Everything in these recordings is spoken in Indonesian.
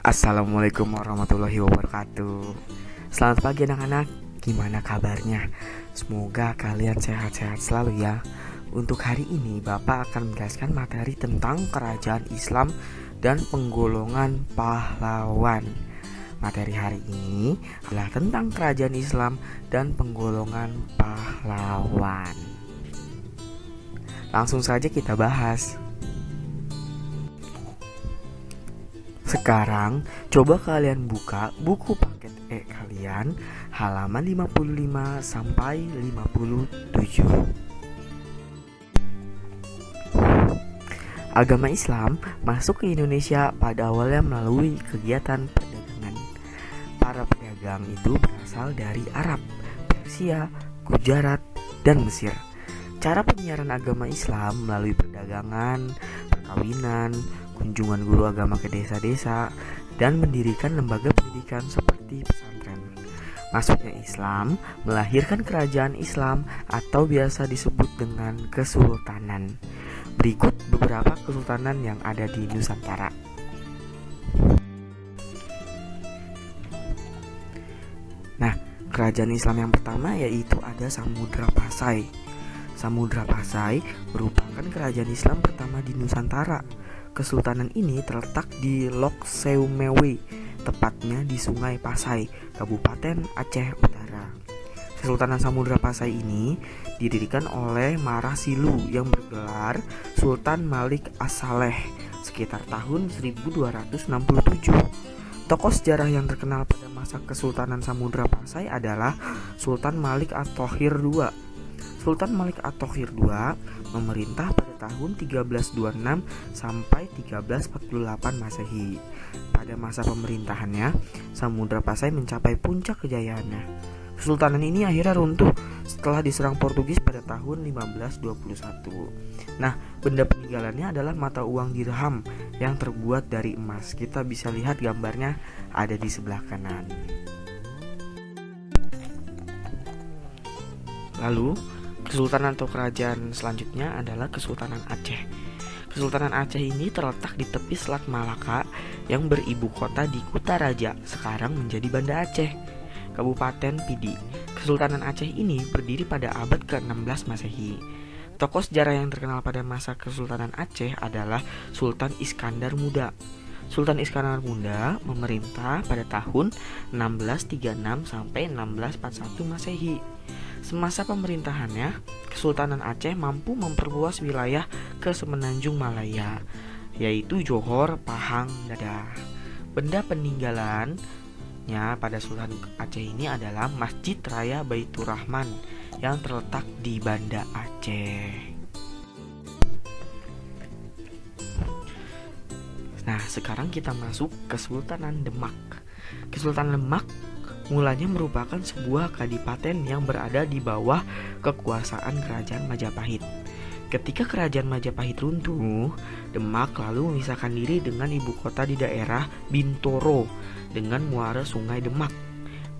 Assalamualaikum warahmatullahi wabarakatuh. Selamat pagi anak-anak, gimana kabarnya? Semoga kalian sehat-sehat selalu ya. Untuk hari ini Bapak akan menjelaskan materi tentang kerajaan Islam dan penggolongan pahlawan. Materi hari ini adalah tentang kerajaan Islam dan penggolongan pahlawan. Langsung saja kita bahas. Sekarang coba kalian buka buku paket E kalian halaman 55 sampai 57. Agama Islam masuk ke Indonesia pada awalnya melalui kegiatan perdagangan. Para pedagang itu berasal dari Arab, Persia, Gujarat, dan Mesir. Cara penyiaran agama Islam melalui perdagangan, perkawinan, kunjungan guru agama ke desa-desa, dan mendirikan lembaga pendidikan seperti pesantren. Masuknya Islam melahirkan kerajaan Islam atau biasa disebut dengan kesultanan. Berikut beberapa kesultanan yang ada di Nusantara. Nah, kerajaan Islam yang pertama yaitu ada Samudra Pasai. Samudra Pasai merupakan kerajaan Islam pertama di Nusantara. Kesultanan ini terletak di Lok Seumewe, tepatnya di Sungai Pasai, Kabupaten Aceh Utara. Kesultanan Samudra Pasai ini didirikan oleh Marasilu yang bergelar Sultan Malik As-Saleh sekitar tahun 1267. Tokoh sejarah yang terkenal pada masa Kesultanan Samudra Pasai adalah Sultan Malik At-Thohir II. Sultan Malik At-Thohir II memerintah pada tahun 1326 sampai 1348 Masehi. Pada masa pemerintahannya, Samudra Pasai mencapai puncak kejayaannya. Kesultanan ini akhirnya runtuh setelah diserang Portugis pada tahun 1521. Nah, benda peninggalannya adalah mata uang dirham yang terbuat dari emas. Kita bisa lihat gambarnya ada di sebelah kanan. Lalu, kesultanan atau kerajaan selanjutnya adalah Kesultanan Aceh. Kesultanan Aceh ini terletak di tepi Selat Malaka yang beribu kota di Kutaraja, sekarang menjadi Banda Aceh, Kabupaten Pidi. Kesultanan Aceh ini berdiri pada abad ke-16 Masehi. Tokoh sejarah yang terkenal pada masa Kesultanan Aceh adalah Sultan Iskandar Muda. Sultan Iskandar Muda memerintah pada tahun 1636 sampai 1641 Masehi. Semasa pemerintahannya, Kesultanan Aceh mampu memperluas wilayah ke semenanjung Malaya, yaitu Johor, Pahang, Dadah. Benda peninggalannya pada Sultan Aceh ini adalah Masjid Raya Baitur Rahman yang terletak di Banda Aceh. Nah, sekarang kita masuk ke Kesultanan Demak. Kesultanan Demak mulanya merupakan sebuah kadipaten yang berada di bawah kekuasaan Kerajaan Majapahit. Ketika Kerajaan Majapahit runtuh, Demak lalu memisahkan diri dengan ibu kota di daerah Bintoro dengan muara Sungai Demak.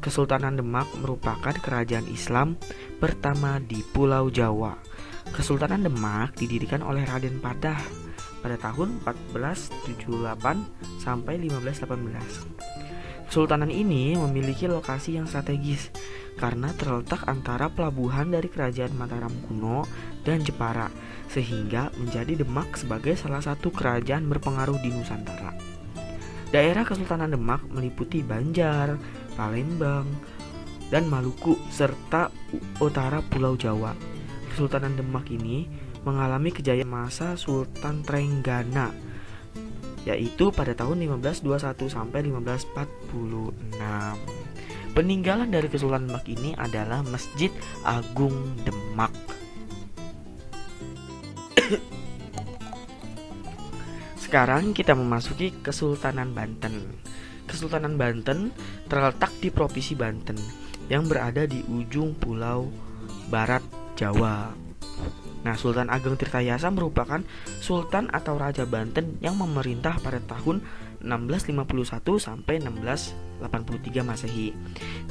Kesultanan Demak merupakan kerajaan Islam pertama di Pulau Jawa. Kesultanan Demak didirikan oleh Raden Patah pada tahun 1478 sampai 1518. Kesultanan ini memiliki lokasi yang strategis karena terletak antara pelabuhan dari Kerajaan Mataram kuno dan Jepara, sehingga menjadi Demak sebagai salah satu kerajaan berpengaruh di Nusantara. Daerah Kesultanan Demak meliputi Banjar, Palembang, dan Maluku serta utara Pulau Jawa. Kesultanan Demak ini mengalami kejayaan masa Sultan Trenggana, yaitu pada tahun 1521 sampai 1546. Peninggalan dari Kesultanan Demak ini adalah Masjid Agung Demak. Sekarang kita memasuki Kesultanan Banten. Kesultanan Banten terletak di Provinsi Banten yang berada di ujung pulau barat Jawa. Nah, Sultan Ageng Tirtayasa merupakan sultan atau raja Banten yang memerintah pada tahun 1651 sampai 1683 Masehi.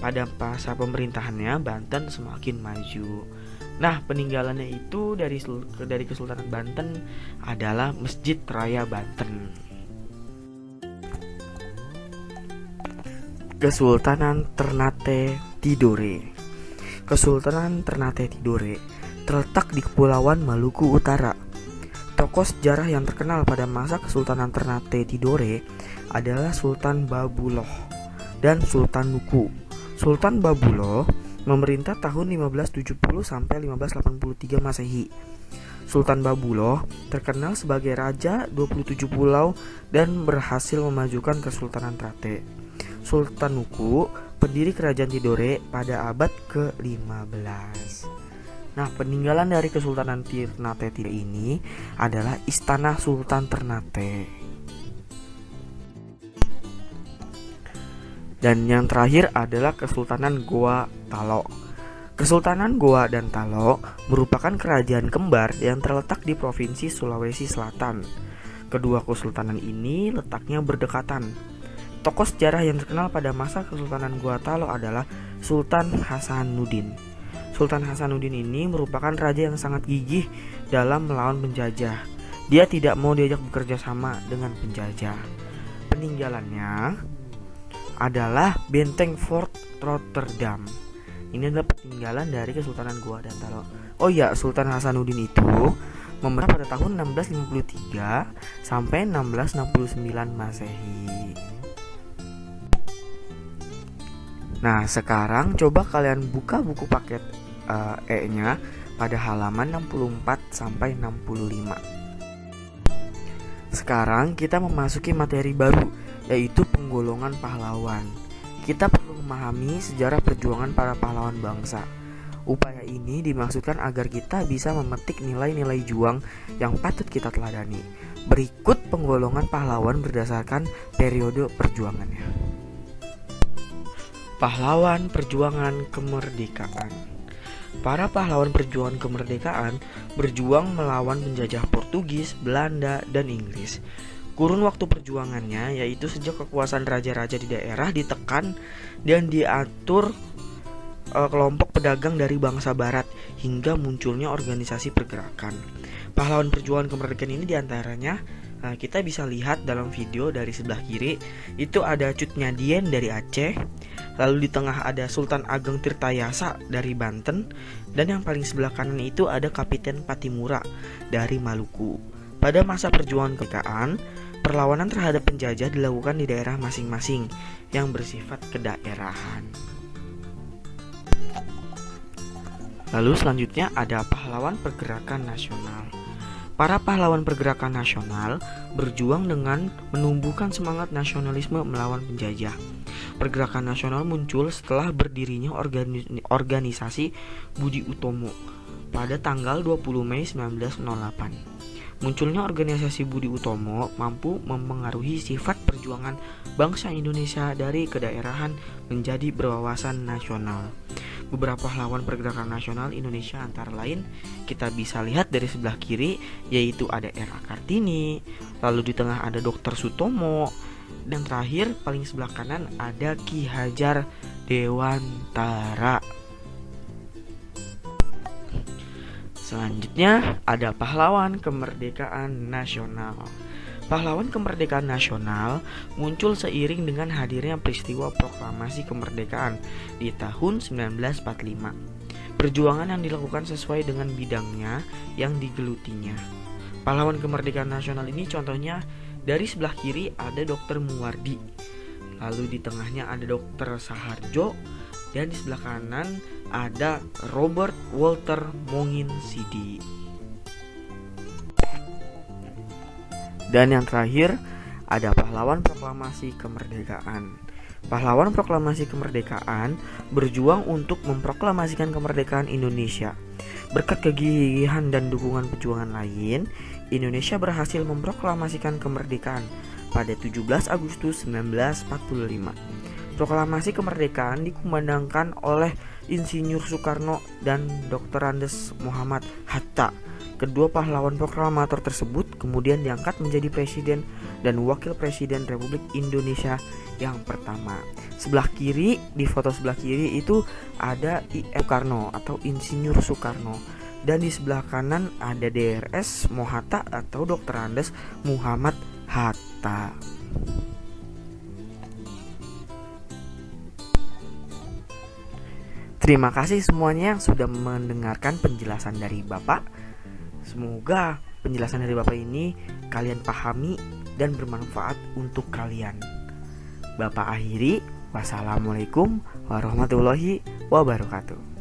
Pada masa pemerintahannya Banten semakin maju. Nah, peninggalannya itu dari Kesultanan Banten adalah Masjid Raya Banten. Kesultanan Ternate Tidore. Kesultanan Ternate Tidore terletak di Kepulauan Maluku Utara. Tokoh sejarah yang terkenal pada masa Kesultanan Ternate Tidore adalah Sultan Babuloh dan Sultan Nuku. Sultan Babuloh memerintah tahun 1570 sampai 1583 Masehi. Sultan Babuloh terkenal sebagai raja 27 pulau dan berhasil memajukan Kesultanan Ternate. Sultan Nuku, pendiri kerajaan Tidore pada abad ke-15. Nah, peninggalan dari Kesultanan Ternate Tidore ini adalah Istana Sultan Ternate. Dan yang terakhir adalah Kesultanan Goa Talo. Kesultanan Goa dan Talo merupakan kerajaan kembar yang terletak di Provinsi Sulawesi Selatan. Kedua kesultanan ini letaknya berdekatan. Tokoh sejarah yang terkenal pada masa Kesultanan Goa Talo adalah Sultan Hasanuddin. Sultan Hasanuddin ini merupakan raja yang sangat gigih dalam melawan penjajah. Dia tidak mau diajak bekerja sama dengan penjajah. Peninggalannya adalah Benteng Fort Rotterdam. Ini adalah peninggalan dari Kesultanan Goa dan Talo. Oh ya, Sultan Hasanuddin itu memerintah pada tahun 1653 sampai 1669 Masehi. Nah, sekarang coba kalian buka buku paket E-nya pada halaman 64 sampai 65. Sekarang kita memasuki materi baru, yaitu penggolongan pahlawan. Kita perlu memahami sejarah perjuangan para pahlawan bangsa. Upaya ini dimaksudkan agar kita bisa memetik nilai-nilai juang yang patut kita teladani. Berikut penggolongan pahlawan berdasarkan periode perjuangannya. Pahlawan perjuangan kemerdekaan. Para pahlawan perjuangan kemerdekaan berjuang melawan penjajah Portugis, Belanda, dan Inggris. Kurun waktu perjuangannya yaitu sejak kekuasaan raja-raja di daerah ditekan dan diatur kelompok pedagang dari bangsa barat hingga munculnya organisasi pergerakan. Pahlawan perjuangan kemerdekaan ini diantaranya kita bisa lihat dalam video dari sebelah kiri. Itu ada Cut Nyadien dari Aceh. Lalu di tengah ada Sultan Ageng Tirtayasa dari Banten. Dan yang paling sebelah kanan itu ada Kapiten Patimura dari Maluku. Pada masa perjuangan kemerdekaan, perlawanan terhadap penjajah dilakukan di daerah masing-masing yang bersifat kedaerahan. Lalu selanjutnya ada pahlawan pergerakan nasional. Para pahlawan pergerakan nasional berjuang dengan menumbuhkan semangat nasionalisme melawan penjajah. Pergerakan nasional muncul setelah berdirinya organisasi Budi Utomo pada tanggal 20 Mei 1908. Munculnya organisasi Budi Utomo mampu mempengaruhi sifat perjuangan bangsa Indonesia dari kedaerahan menjadi berwawasan nasional. Beberapa pahlawan pergerakan nasional Indonesia antara lain kita bisa lihat dari sebelah kiri, yaitu ada R.A. Kartini, lalu di tengah ada Dr. Sutomo, dan terakhir paling sebelah kanan ada Ki Hajar Dewantara. Selanjutnya ada pahlawan kemerdekaan nasional. Pahlawan kemerdekaan nasional muncul seiring dengan hadirnya peristiwa proklamasi kemerdekaan di tahun 1945. Perjuangan yang dilakukan sesuai dengan bidangnya yang digelutinya. Pahlawan kemerdekaan nasional ini contohnya dari sebelah kiri ada Dr. Muwardi, lalu di tengahnya ada Dr. Saharjo, dan di sebelah kanan ada Robert Walter Monginsidi. Dan yang terakhir ada pahlawan proklamasi kemerdekaan. Pahlawan proklamasi kemerdekaan berjuang untuk memproklamasikan kemerdekaan Indonesia. Berkat kegigihan dan dukungan perjuangan lain, Indonesia berhasil memproklamasikan kemerdekaan pada 17 Agustus 1945. Proklamasi kemerdekaan dikumandangkan oleh Insinyur Soekarno dan Dr. Andes Muhammad Hatta. Kedua pahlawan proklamator tersebut kemudian diangkat menjadi presiden dan wakil presiden Republik Indonesia yang pertama. Sebelah kiri, di foto sebelah kiri itu ada I.M. Soekarno atau Insinyur Soekarno, dan di sebelah kanan ada DRS Mohatta atau Dr. Andes Muhammad Hatta. Terima kasih semuanya yang sudah mendengarkan penjelasan dari Bapak. Semoga penjelasan dari Bapak ini kalian pahami dan bermanfaat untuk kalian. Bapak akhiri, wassalamualaikum warahmatullahi wabarakatuh.